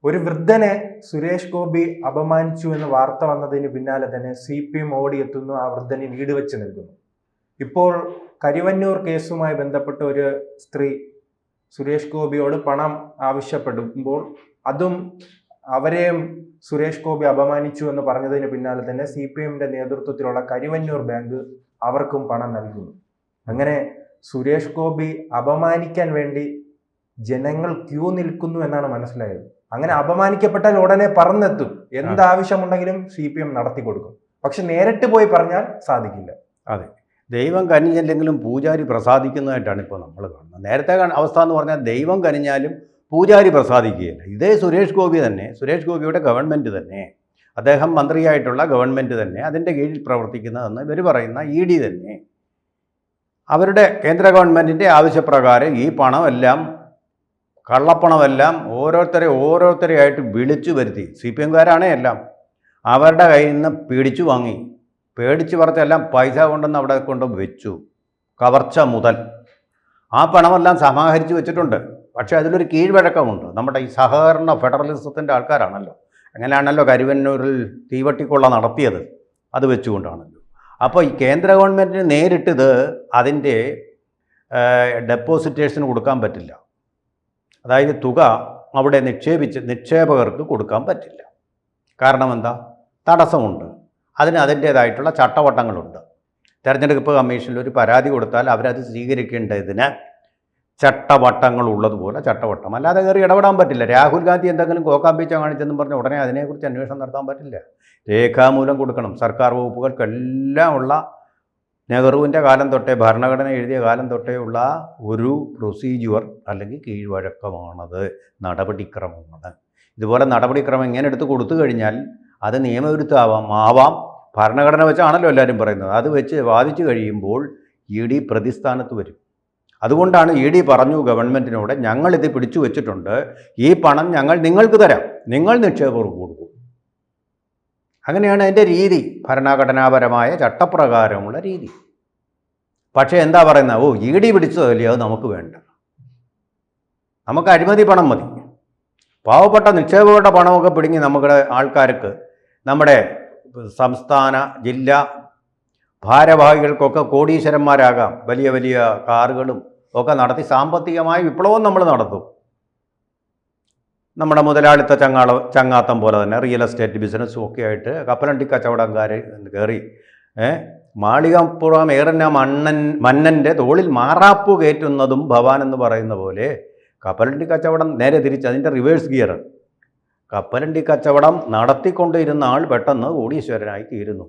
ഒരു വൃദ്ധനെ സുരേഷ് ഗോപി അപമാനിച്ചു എന്ന് വാർത്ത വന്നതിന് പിന്നാലെ തന്നെ CPM ഓടിയെത്തുന്നു, ആ വൃദ്ധനെ വീട് വെച്ച് നൽകുന്നു. ഇപ്പോൾ കരിവന്നൂർ കേസുമായി ബന്ധപ്പെട്ട ഒരു സ്ത്രീ സുരേഷ് ഗോപിയോട് പണം ആവശ്യപ്പെടുമ്പോൾ അതും അവരെയും സുരേഷ് ഗോപി അപമാനിച്ചു എന്ന് പറഞ്ഞതിന് പിന്നാലെ തന്നെ CPMന്റെ നേതൃത്വത്തിലുള്ള കരിവന്നൂർ ബാങ്ക് അവർക്കും പണം നൽകുന്നു. അങ്ങനെ സുരേഷ് ഗോപി അപമാനിക്കാൻ വേണ്ടി ജനങ്ങൾ ക്യൂ നിൽക്കുന്നു എന്നാണ് മനസ്സിലായത്. അങ്ങനെ അപമാനിക്കപ്പെട്ടാൽ ഉടനെ പറന്നെത്തും, എന്താവശ്യമുണ്ടെങ്കിലും CPM നടത്തി കൊടുക്കും. പക്ഷെ നേരിട്ട് പോയി പറഞ്ഞാൽ സാധിക്കില്ല. അതെ, ദൈവം കനിഞ്ഞില്ലെങ്കിലും പൂജാരി പ്രസാദിക്കുന്നതായിട്ടാണ് ഇപ്പോൾ നമ്മൾ കാണുന്നത്. നേരത്തെ അവസ്ഥ എന്ന് പറഞ്ഞാൽ ദൈവം കനിഞ്ഞാലും പൂജാരി പ്രസാദിക്കുകയില്ല. ഇതേ സുരേഷ് ഗോപി തന്നെ, സുരേഷ് ഗോപിയുടെ ഗവൺമെൻറ് തന്നെ, അദ്ദേഹം മന്ത്രിയായിട്ടുള്ള ഗവൺമെൻറ് തന്നെ, അതിൻ്റെ കീഴിൽ പ്രവർത്തിക്കുന്നതെന്ന് ഇവർ പറയുന്ന ED തന്നെ, അവരുടെ കേന്ദ്ര ഗവൺമെൻറ്റിൻ്റെ ആവശ്യപ്രകാരം ഈ പണമെല്ലാം, കള്ളപ്പണമെല്ലാം ഓരോരുത്തരെയായിട്ട് വിളിച്ചു വരുത്തി, CPMകാരാണേ എല്ലാം, അവരുടെ കയ്യിൽ നിന്ന് പിടിച്ചു വാങ്ങി, പേടിച്ച് പറത്തെല്ലാം പൈസ കൊണ്ടുവന്ന് അവിടെ കൊണ്ട് വെച്ചു. കവർച്ച മുതൽ ആ പണമെല്ലാം സമാഹരിച്ച് വെച്ചിട്ടുണ്ട്. പക്ഷേ അതിലൊരു കീഴ്വഴക്കമുണ്ട്. നമ്മുടെ ഈ സഹകരണ ഫെഡറലിസത്തിൻ്റെ ആൾക്കാരാണല്ലോ, അങ്ങനെയാണല്ലോ കരിവന്നൂരിൽ തീവട്ടിക്കൊള്ള നടത്തിയത്, അത് വെച്ചുകൊണ്ടാണല്ലോ. അപ്പോൾ ഈ കേന്ദ്ര ഗവൺമെൻറ്റിന് നേരിട്ടിത് അതിൻ്റെ ഡെപ്പോസിറ്റേഴ്സിന് കൊടുക്കാൻ പറ്റില്ല. അതായത് തുക അവിടെ നിക്ഷേപകർക്ക് കൊടുക്കാൻ പറ്റില്ല. കാരണം എന്താ? തടസ്സമുണ്ട്. അതിന് അതിൻ്റേതായിട്ടുള്ള ചട്ടവട്ടങ്ങളുണ്ട്. തെരഞ്ഞെടുപ്പ് കമ്മീഷനിൽ ഒരു പരാതി കൊടുത്താൽ അവരത് സ്വീകരിക്കേണ്ടതിന് ചട്ടവട്ടങ്ങൾ ഉള്ളതുപോലെ ചട്ടവട്ടം, അല്ലാതെ കയറി ഇടപെടാൻ പറ്റില്ല. രാഹുൽ ഗാന്ധി എന്തെങ്കിലും കോക്കാമ്പീച്ച കാണിച്ചെന്നും പറഞ്ഞ് ഉടനെ അതിനെക്കുറിച്ച് അന്വേഷണം നടത്താൻ പറ്റില്ല. രേഖാമൂലം കൊടുക്കണം. സർക്കാർ വകുപ്പുകൾക്കെല്ലാം ഉള്ള നെഹ്റുവിൻ്റെ കാലം തൊട്ടേ, ഭരണഘടന എഴുതിയ കാലം തൊട്ടേ ഉള്ള ഒരു പ്രൊസീജിയർ അല്ലെങ്കിൽ കീഴ്വഴക്കമാണത്, നടപടിക്രമമാണ്. ഇതുപോലെ നടപടിക്രമം ഇങ്ങനെ എടുത്ത് കൊടുത്തു കഴിഞ്ഞാൽ അത് നിയമവിരുദ്ധമാവാം. ഭരണഘടന വെച്ചാണല്ലോ എല്ലാവരും പറയുന്നത്. അത് വെച്ച് വാദിച്ചു കഴിയുമ്പോൾ ED പ്രതിസ്ഥാനത്ത് വരും. അതുകൊണ്ടാണ് ED പറഞ്ഞു ഗവൺമെൻറ്റിനോട്, ഞങ്ങളിത് പിടിച്ചു വെച്ചിട്ടുണ്ട്, ഈ പണം ഞങ്ങൾ നിങ്ങൾക്ക് തരാം, നിങ്ങൾ നിക്ഷേപകർക്ക് കൊടുക്കും. അങ്ങനെയാണ് അതിൻ്റെ രീതി, ഭരണഘടനാപരമായ ചട്ടപ്രകാരമുള്ള രീതി. പക്ഷേ എന്താ പറയുന്നത്? ED പിടിച്ചതല്ലേ, അത് നമുക്ക് വേണ്ട, നമുക്ക് അഴിമതി പണം മതി. പാവപ്പെട്ട നിക്ഷേപകരുടെ പണമൊക്കെ പിടുങ്ങി നമ്മുടെ ആൾക്കാർക്ക്, നമ്മുടെ സംസ്ഥാന ജില്ലാ ഭാരവാഹികൾക്കൊക്കെ കോടീശ്വരന്മാരാകാം, വലിയ വലിയ കാറുകളും ഒക്കെ നടത്തി സാമ്പത്തികമായ വിപ്ലവം നമ്മൾ നടത്തും. നമ്മുടെ മുതലാളിത്ത ചങ്ങാത്തം പോലെ തന്നെ റിയൽ എസ്റ്റേറ്റ് ബിസിനസ്സും ഒക്കെ ആയിട്ട് കപ്പലണ്ടി കച്ചവടക്കാർ കയറി മാളികപ്പുറം ഏറിന മന്നൻ്റെ തോളിൽ മാറാപ്പു കയറ്റുന്നതും ഭവാൻ എന്ന് പറയുന്ന പോലെ കപ്പലണ്ടി കച്ചവടം നേരെ തിരിച്ച് അതിൻ്റെ റിവേഴ്സ് ഗിയർ. കപ്പലണ്ടി കച്ചവടം നടത്തിക്കൊണ്ടിരുന്ന ആൾ പെട്ടെന്ന് കോടീശ്വരനായി തീരുന്നു.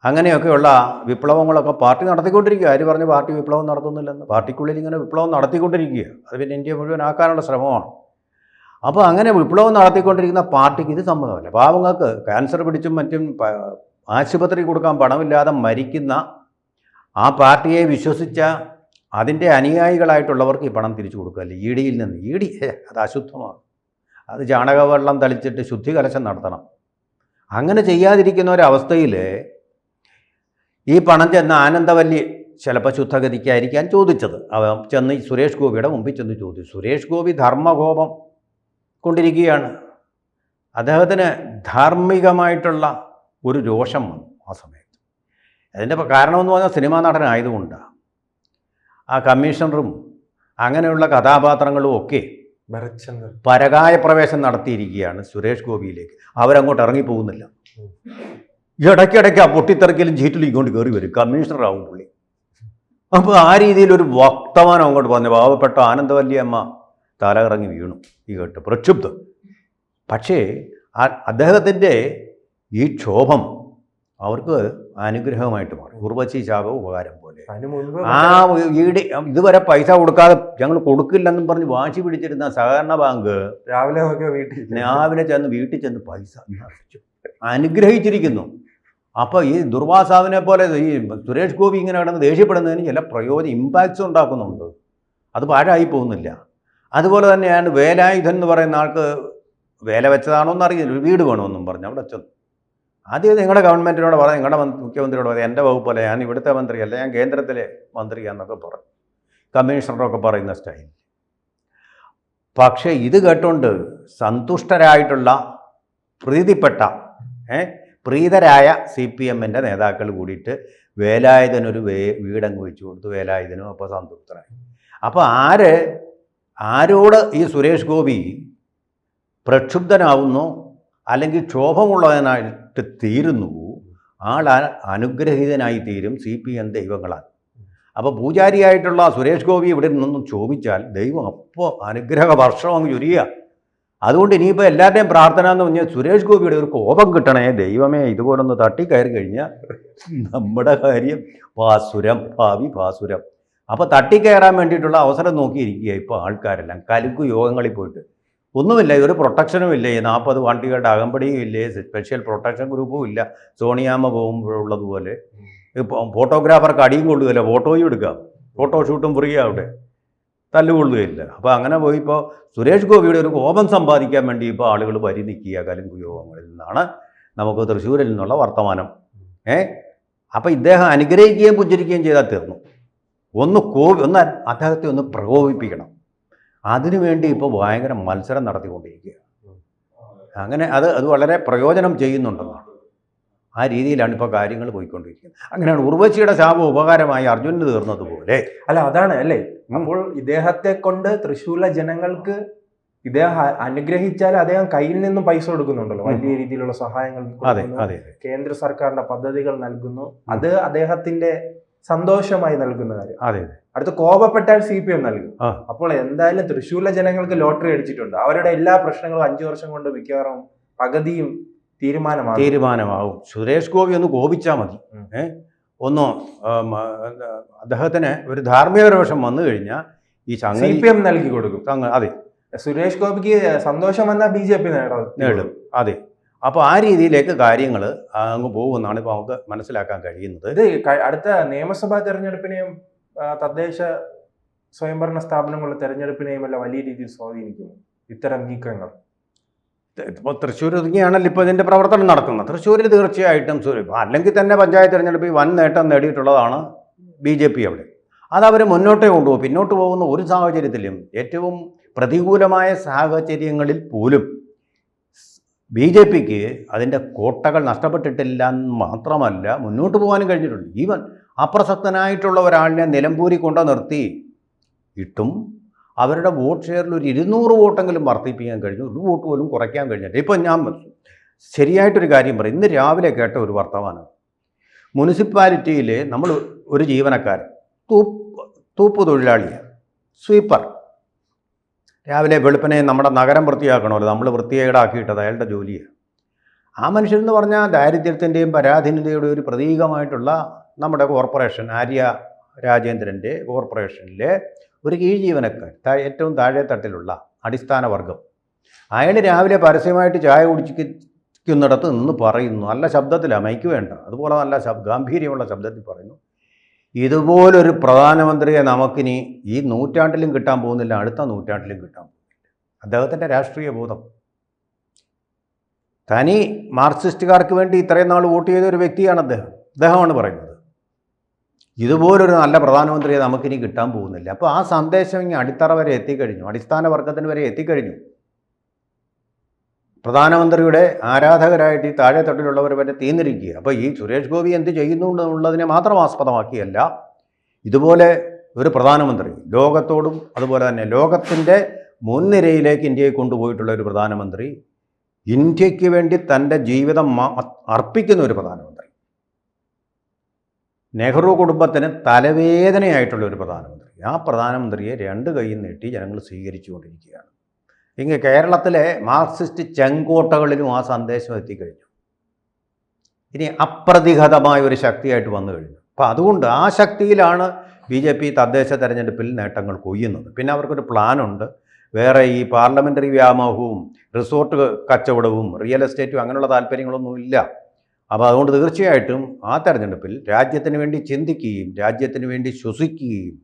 അങ്ങനെയൊക്കെയുള്ള വിപ്ലവങ്ങളൊക്കെ പാർട്ടി നടത്തിക്കൊണ്ടിരിക്കുക. ആര് പറഞ്ഞു പാർട്ടി വിപ്ലവം നടത്തുന്നില്ലെന്ന്? പാർട്ടിക്കുള്ളിൽ ഇങ്ങനെ വിപ്ലവം നടത്തിക്കൊണ്ടിരിക്കുക. അത് പിന്നെ ഇന്ത്യ മുഴുവൻ ആക്കാനുള്ള ശ്രമമാണ്. അപ്പോൾ അങ്ങനെ വിപ്ലവം നടത്തിക്കൊണ്ടിരിക്കുന്ന പാർട്ടിക്ക് ഇത് സമ്മതമല്ല. പാവങ്ങൾക്ക് ക്യാൻസർ പിടിച്ചും മറ്റും ആശുപത്രി കൊടുക്കാൻ പണമില്ലാതെ മരിക്കുന്ന ആ പാർട്ടിയെ വിശ്വസിച്ച അതിൻ്റെ അനുയായികളായിട്ടുള്ളവർക്ക് ഈ പണം തിരിച്ചു കൊടുക്കുകയല്ലേ EDയിൽ നിന്ന്. ED അത് അശുദ്ധമാണ്. അത് ചാണകവെള്ളം തളിച്ചിട്ട് ശുദ്ധി കലശം നടത്തണം. അങ്ങനെ ചെയ്യാതിരിക്കുന്ന ഒരവസ്ഥയിൽ ഈ പണം ചെന്ന് ആനന്ദവല്ലി ചിലപ്പോൾ ശുദ്ധഗതിക്കായിരിക്കാൻ ചോദിച്ചത്. അവ ചെന്ന് സുരേഷ് ഗോപിയുടെ മുമ്പിൽ ചെന്ന് ചോദിച്ചു. സുരേഷ് ഗോപി ധർമ്മകോപം കൊണ്ടിരിക്കുകയാണ്. അദ്ദേഹത്തിന് ധാർമ്മികമായിട്ടുള്ള ഒരു രോഷം വന്നു ആ സമയത്ത്. അതിൻ്റെ കാരണമെന്ന് പറഞ്ഞാൽ സിനിമാ നടനായതുകൊണ്ടാണ്. ആ കമ്മീഷണറും അങ്ങനെയുള്ള കഥാപാത്രങ്ങളും ഒക്കെ പരകായ പ്രവേശം നടത്തിയിരിക്കുകയാണ് സുരേഷ് ഗോപിയിലേക്ക്. അവരങ്ങോട്ട് ഇറങ്ങിപ്പോകുന്നില്ല. ഇടയ്ക്കിടയ്ക്ക് ആ പൊട്ടിത്തെറിക്കലും ചീറ്റിലും ഇങ്ങോട്ട് കയറി വരും. കമ്മീഷണറാവും പുള്ളി. അപ്പോൾ ആ രീതിയിലൊരു വർത്തമാനം അങ്ങോട്ട് പറഞ്ഞു. പാവപ്പെട്ട ആനന്ദവല്ലി അമ്മ തല ഇറങ്ങി വീണു ഈ കേട്ട് പ്രക്ഷുബ്ധം. പക്ഷേ അദ്ദേഹത്തിൻ്റെ ഈ ക്ഷോഭം അവർക്ക് അനുഗ്രഹമായിട്ട് മാറി. ഉർവശി ശാപം ഉപകാരം പോലെ. ആ ഇതുവരെ പൈസ കൊടുക്കാതെ ഞങ്ങൾ കൊടുക്കില്ലെന്നും പറഞ്ഞ് വാശി പിടിച്ചിരുന്ന സഹകരണ ബാങ്ക് രാവിലെ വീട്ടിൽ ചെന്ന് പൈസ അനുഗ്രഹിച്ചിരിക്കുന്നു. അപ്പോൾ ഈ ദുർവാസാവിനെ പോലെ ഈ സുരേഷ് ഗോപി ഇങ്ങനെ കിടന്ന് ദേഷ്യപ്പെടുന്നതിന് ചില ഇമ്പാക്ട്സ് ഉണ്ടാക്കുന്നുണ്ട്. അത് പാഴായി പോകുന്നില്ല. അതുപോലെ തന്നെയാണ് വേലായുധൻ എന്ന് പറയുന്ന ആൾക്ക് വേല വെച്ചതാണോ എന്നറിയില്ല, ഒരു വീട് വേണമെന്നും പറഞ്ഞു അവിടെ ചെന്നു. ആദ്യം നിങ്ങളുടെ ഗവൺമെൻറ്റിനോട് പറയാം, നിങ്ങളുടെ മുഖ്യമന്ത്രിയോട് പറയാം, എൻ്റെ വകുപ്പല്ല, ഞാൻ ഇവിടുത്തെ മന്ത്രിയല്ല, ഞാൻ കേന്ദ്രത്തിലെ മന്ത്രിയാന്നൊക്കെ പറഞ്ഞു. കമ്മീഷണറൊക്കെ പറയുന്ന സ്റ്റൈൽ. പക്ഷേ ഇത് കേട്ടുകൊണ്ട് സന്തുഷ്ടരായിട്ടുള്ള പ്രീതിപ്പെട്ട പ്രീതരായ CPM നേതാക്കൾ കൂടിയിട്ട് വേലായുധനൊരു വീടങ്ങ് വെച്ചു കൊടുത്തു. വേലായുധനും അപ്പോൾ സംതൃപ്തരായി. അപ്പോൾ ആരോട് ഈ സുരേഷ് ഗോപി പ്രക്ഷുബ്ധനാവുന്നു അല്ലെങ്കിൽ ക്ഷോഭമുള്ളവനായിട്ട് തീരുന്നു, ആൾ അനുഗ്രഹീതനായി തീരും CPM ദൈവങ്ങളാൽ. അപ്പോൾ പൂജാരിയായിട്ടുള്ള സുരേഷ് ഗോപി ഇവിടെ നിന്നൊന്നും ചോദിച്ചാൽ ദൈവം അപ്പോൾ അനുഗ്രഹ വർഷം അങ്ങ് ചൊരിയുക. അതുകൊണ്ട് ഇനിയിപ്പോൾ എല്ലാവരുടെയും പ്രാർത്ഥന എന്ന് പറഞ്ഞാൽ സുരേഷ് ഗോപിയുടെ ഒരു കോപം കിട്ടണേ ദൈവമേ, ഇതുപോലൊന്ന് തട്ടിക്കയറി കഴിഞ്ഞാൽ നമ്മുടെ കാര്യം ഭാവി ഭാസുരം. അപ്പോൾ തട്ടിക്കയറാൻ വേണ്ടിയിട്ടുള്ള അവസരം നോക്കിയിരിക്കുക ഇപ്പോൾ ആൾക്കാരെല്ലാം. കലുങ്കു യോഗങ്ങളിൽ പോയിട്ട് ഒന്നുമില്ല, ഒരു പ്രൊട്ടക്ഷനും ഇല്ല, 40 വണ്ടികളുടെ അകമ്പടിയും ഇല്ലേ, സ്പെഷ്യൽ പ്രൊട്ടക്ഷൻ ഗ്രൂപ്പും ഇല്ല. സോണിയാമ്മ പോകുമ്പോഴുള്ളതുപോലെ ഇപ്പോൾ ഫോട്ടോഗ്രാഫർക്ക് അടിയും കൊള്ളുകയില്ല, ഫോട്ടോയും എടുക്കാം, ഫോട്ടോഷൂട്ടും ഫ്രീ അവിടെ, തല്ലുകൊള്ളുകയില്ല. അപ്പോൾ അങ്ങനെ പോയി ഇപ്പോൾ സുരേഷ് ഗോപിയുടെ ഒരു കോപം സമ്പാദിക്കാൻ വേണ്ടി ഇപ്പോൾ ആളുകൾ വരി നിൽക്കുക കലുങ്കു യോഗങ്ങളിൽ നിന്നാണ് നമുക്ക് തൃശ്ശൂരിൽ നിന്നുള്ള വർത്തമാനം. അപ്പോൾ ഇദ്ദേഹം അനുഗ്രഹിക്കുകയും പുഞ്ചരിക്കുകയും ചെയ്താൽ തീർന്നു. ഒന്ന് അദ്ദേഹത്തെ ഒന്ന് പ്രകോപിപ്പിക്കണം. അതിനുവേണ്ടി ഇപ്പോൾ ഭയങ്കര മത്സരം നടത്തിക്കൊണ്ടിരിക്കുക. അങ്ങനെ അത് വളരെ പ്രയോജനം ചെയ്യുന്നുണ്ടെന്നാണ്. ആ രീതിയിലാണ് ഇപ്പോൾ കാര്യങ്ങൾ പോയിക്കൊണ്ടിരിക്കുന്നത്. അങ്ങനെയാണ് ഉർവശിയുടെ ശാപം ഉപകാരമായി അർജുനന് തീർന്നതുപോലെ. അല്ല, അതാണ് അല്ലേ. അപ്പോൾ ഇദ്ദേഹത്തെ കൊണ്ട് തൃശ്ശൂരിലെ ജനങ്ങൾക്ക് ഇദ്ദേഹം അനുഗ്രഹിച്ചാൽ അദ്ദേഹം കയ്യിൽ നിന്നും പൈസ കൊടുക്കുന്നുണ്ടല്ലോ, വലിയ രീതിയിലുള്ള സഹായങ്ങൾ കേന്ദ്ര സർക്കാരിന്റെ പദ്ധതികൾ നൽകുന്നു. അത് അദ്ദേഹത്തിന്റെ സന്തോഷമായി നൽകുന്ന കാര്യം. അടുത്ത് കോപപ്പെട്ടാൽ CPM നൽകും. അപ്പോൾ എന്തായാലും തൃശ്ശൂരിലെ ജനങ്ങൾക്ക് ലോട്ടറി അടിച്ചിട്ടുണ്ട്. അവരുടെ എല്ലാ പ്രശ്നങ്ങളും 5 വർഷം കൊണ്ട് മിക്കവാറും പകുതിയും തീരുമാനമാവും. സുരേഷ് ഗോപി ഒന്ന് കോപിച്ചാൽ മതി. അദ്ദേഹത്തിന് ഒരു ധാർമ്മിക രോഷം വന്നു കഴിഞ്ഞാൽ ഈ CPM നൽകി കൊടുക്കും. അതെ, സുരേഷ് ഗോപിക്ക് സന്തോഷം വന്നാൽ BJP നേടും. അതെ. അപ്പോൾ ആ രീതിയിലേക്ക് കാര്യങ്ങൾ അങ്ങ് പോകുമെന്നാണ് ഇപ്പോൾ നമുക്ക് മനസ്സിലാക്കാൻ കഴിയുന്നത്. ഇത് അടുത്ത നിയമസഭാ തെരഞ്ഞെടുപ്പിനെയും തദ്ദേശ സ്വയംഭരണ സ്ഥാപനങ്ങളുടെ തെരഞ്ഞെടുപ്പിനെയും എല്ലാം വലിയ രീതിയിൽ സ്വാധീനിക്കുന്നു ഇത്തരം നീക്കങ്ങൾ. ഇപ്പോൾ തൃശ്ശൂർ ഒതുങ്ങിയാണല്ലോ ഇപ്പോൾ ഇതിൻ്റെ പ്രവർത്തനം നടക്കുന്നത്. തൃശ്ശൂരിൽ തീർച്ചയായിട്ടും അല്ലെങ്കിൽ തന്നെ പഞ്ചായത്ത് തെരഞ്ഞെടുപ്പിൽ വൻ നേട്ടം നേടിയിട്ടുള്ളതാണ് BJP അവിടെ. അതവർ മുന്നോട്ടേ കൊണ്ടുപോകും. പിന്നോട്ട് പോകുന്ന ഒരു സാഹചര്യത്തിലും ഏറ്റവും പ്രതികൂലമായ സാഹചര്യങ്ങളിൽ പോലും BJPക്ക് അതിൻ്റെ കോട്ടകൾ നഷ്ടപ്പെട്ടിട്ടില്ല എന്ന് മാത്രമല്ല മുന്നോട്ട് പോകാനും കഴിഞ്ഞിട്ടുണ്ട്. ഈവൻ അപ്രസക്തനായിട്ടുള്ള ഒരാളിനെ നിലമ്പൂരി കൊണ്ട് നിർത്തി ഇട്ടും അവരുടെ വോട്ട് ഷെയറിൽ ഒരു 200 വോട്ടെങ്കിലും വർദ്ധിപ്പിക്കാൻ കഴിഞ്ഞു. ഒരു വോട്ട് പോലും കുറയ്ക്കാൻ കഴിഞ്ഞിട്ട്. ഇപ്പം ഞാൻ ശരിയായിട്ടൊരു കാര്യം പറയും. ഇന്ന് രാവിലെ കേട്ട ഒരു വർത്തമാനം, മുനിസിപ്പാലിറ്റിയിൽ നമ്മൾ ഒരു ജീവനക്കാരൻ തൂപ്പ് തൊഴിലാളിയാണ്, സ്വീപ്പർ, രാവിലെ വെളുപ്പിനെ നമ്മുടെ നഗരം വൃത്തിയാക്കണമല്ലോ, നമ്മൾ വൃത്തികേടാക്കിയിട്ടത് അയാളുടെ ജോലിയാണ്. ആ മനുഷ്യരെന്ന് പറഞ്ഞാൽ ദാരിദ്ര്യത്തിൻ്റെയും പരാധീനതയുടെയും ഒരു പ്രതീകമായിട്ടുള്ള നമ്മുടെ കോർപ്പറേഷൻ, ആര്യ രാജേന്ദ്രൻ്റെ കോർപ്പറേഷനിലെ ഒരു കീഴ് ജീവനക്കാർ, ഏറ്റവും താഴെ തട്ടിലുള്ള അടിസ്ഥാന വർഗം. അയാൾ രാവിലെ പരസ്യമായിട്ട് ചായ കുടിക്കുന്നിടത്ത് നിന്ന് പറയുന്നു, നല്ല ശബ്ദത്തിലാണ്, മൈക്ക് വേണ്ട, അതുപോലെ നല്ല ഗാംഭീര്യമുള്ള ശബ്ദത്തിൽ പറയുന്നു, ഇതുപോലൊരു പ്രധാനമന്ത്രിയെ നമുക്കിനി ഈ നൂറ്റാണ്ടിലും കിട്ടാൻ പോകുന്നില്ല, അടുത്ത നൂറ്റാണ്ടിലും കിട്ടാൻ പോകുന്നില്ല. അദ്ദേഹത്തിൻ്റെ രാഷ്ട്രീയ ബോധം. തനി മാർക്സിസ്റ്റുകാർക്ക് വേണ്ടി ഇത്രയും നാൾ വോട്ട് ചെയ്ത ഒരു വ്യക്തിയാണ് അദ്ദേഹമാണ് പറയുന്നത്, ഇതുപോലൊരു നല്ല പ്രധാനമന്ത്രിയെ നമുക്കിനി കിട്ടാൻ പോകുന്നില്ല. അപ്പോൾ ആ സന്ദേശം ഇനി അടിത്തറ വരെ എത്തിക്കഴിഞ്ഞു, അടിസ്ഥാന വർഗത്തിന് വരെ എത്തിക്കഴിഞ്ഞു. പ്രധാനമന്ത്രിയുടെ ആരാധകരായിട്ട് ഈ താഴെ തട്ടിലുള്ളവർ വരെ തീർന്നിരിക്കുക. അപ്പോൾ ഈ സുരേഷ് ഗോപി എന്ത് ചെയ്യുന്നു എന്നുള്ളതിനെ മാത്രം ആസ്പദമാക്കിയല്ല, ഇതുപോലെ ഒരു പ്രധാനമന്ത്രി ലോകത്തോടും അതുപോലെ തന്നെ ലോകത്തിൻ്റെ മുൻനിരയിലേക്ക് ഇന്ത്യയെ കൊണ്ടുപോയിട്ടുള്ള ഒരു പ്രധാനമന്ത്രി, ഇന്ത്യക്ക് വേണ്ടി തൻ്റെ ജീവിതം അർപ്പിക്കുന്ന ഒരു പ്രധാനമന്ത്രി, നെഹ്റു കുടുംബത്തിന് തലവേദനയായിട്ടുള്ള ഒരു പ്രധാനമന്ത്രി, ആ പ്രധാനമന്ത്രിയെ 2 കൈ നീട്ടി ജനങ്ങൾ സ്വീകരിച്ചുകൊണ്ടിരിക്കുകയാണ്. ഇങ്ങനെ കേരളത്തിലെ മാർക്സിസ്റ്റ് ചെങ്കോട്ടകളിലും ആ സന്ദേശം എത്തിക്കഴിഞ്ഞു. ഇനി അപ്രതിഹതമായ ഒരു ശക്തിയായിട്ട് വന്നു കഴിഞ്ഞു. അപ്പോൾ അതുകൊണ്ട് ആ ശക്തിയിലാണ് BJP തദ്ദേശ തെരഞ്ഞെടുപ്പിൽ നേട്ടങ്ങൾ കൊയ്യുന്നത്. പിന്നെ അവർക്കൊരു പ്ലാനുണ്ട്. വേറെ ഈ പാർലമെൻ്ററി വ്യാമോഹവും റിസോർട്ട് കച്ചവടവും റിയൽ എസ്റ്റേറ്റും അങ്ങനെയുള്ള താല്പര്യങ്ങളൊന്നും ഇല്ല. അപ്പോൾ അതുകൊണ്ട് തീർച്ചയായിട്ടും ആ തെരഞ്ഞെടുപ്പിൽ രാജ്യത്തിന് വേണ്ടി ചിന്തിക്കുകയും രാജ്യത്തിന് വേണ്ടി ശ്വസിക്കുകയും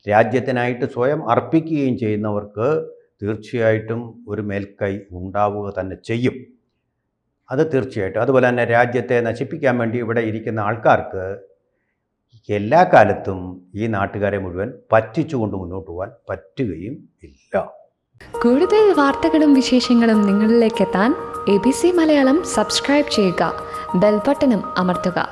രാജ്യത്തിനായിട്ട് സ്വയം അർപ്പിക്കുകയും ചെയ്യുന്നവർക്ക് തീർച്ചയായിട്ടും ഒരു മേൽക്കൈ ഉണ്ടാവുക തന്നെ ചെയ്യും. അത് തീർച്ചയായിട്ടും. അതുപോലെ തന്നെ രാജ്യത്തെ നശിപ്പിക്കാൻ വേണ്ടി ഇവിടെ ഇരിക്കുന്ന ആൾക്കാർക്ക് എല്ലാ കാലത്തും ഈ നാട്ടുകാരെ മുഴുവൻ പറ്റിച്ചുകൊണ്ട് മുന്നോട്ട് പോകാൻ പറ്റുകയും ഇല്ല. കൂടുതൽ വാർത്തകളും വിശേഷങ്ങളും നിങ്ങളിലേക്ക് എത്താൻ ABC മലയാളം സബ്സ്ക്രൈബ് ചെയ്യുക, ബെൽബട്ടനും അമർത്തുക.